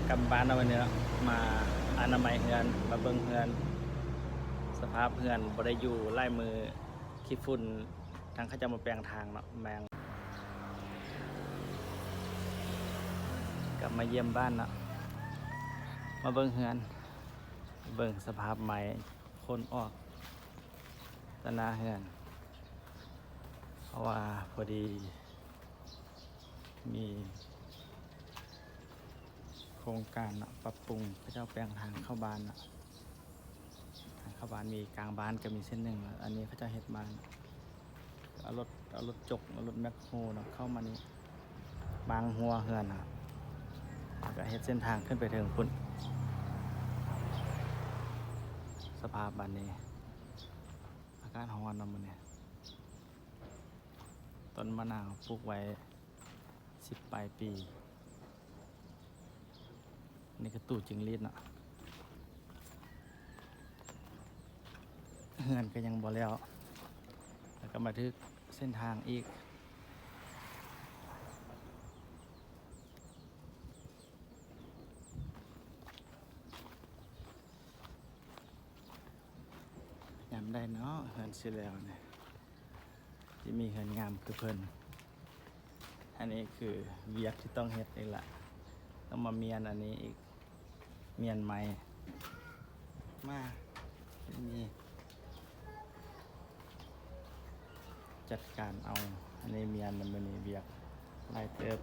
กลับบ้านเอาวันนี้เนาะมาอนามัยเฮือนมาเบิ่งเฮือน สภาพเฮือนบ่ได้อยู่ไล่มือขี้ฝุ่นทางเขาจะมาแปลงทางเนาะแมงกลับมาเยี่ยมบ้านเนาะมาเบิ่งเฮือนเบิ่งสภาพใหม่คนออกตะนาเฮือนเพราะว่าพอดีมีโครงการเนาะปรับปรุงเขาเจ้าแปลงทางเข้าบ้านเนาะทางเข้าบ้านมีกลางบ้านก็มีเส้นหนึ่งอันนี้เขาจะเฮ็ดบ้านเอารถจกเอารถแมคโครเนาะเข้ามานี่บางหัวเฮือนครับแล้วก็เฮ็ดเส้นทางขึ้นไปถึงพุ่นสภาพบ้านนี้อากาศร้อนเนาะมื้อนี้ต้นมะนาวปลูกไว้10 ปลายปีนี่ก็ตู้จิงหรีดเนาะเฮือนก็ยังบ่แล้วแล้วก็มาถึงเส้นทางอีกยามได้เนาะเฮือนสิแล้วเนี่ยที่มีเฮือนงามคือเพิ่นอันนี้คือเวียกที่ต้องเฮ็ดอีกละต้องมาเมียนอันนี้อีกเมียนใหม่มานี่จัดการเอาอันนี้เมียนมันบ่นี่เวียกหลายเติบ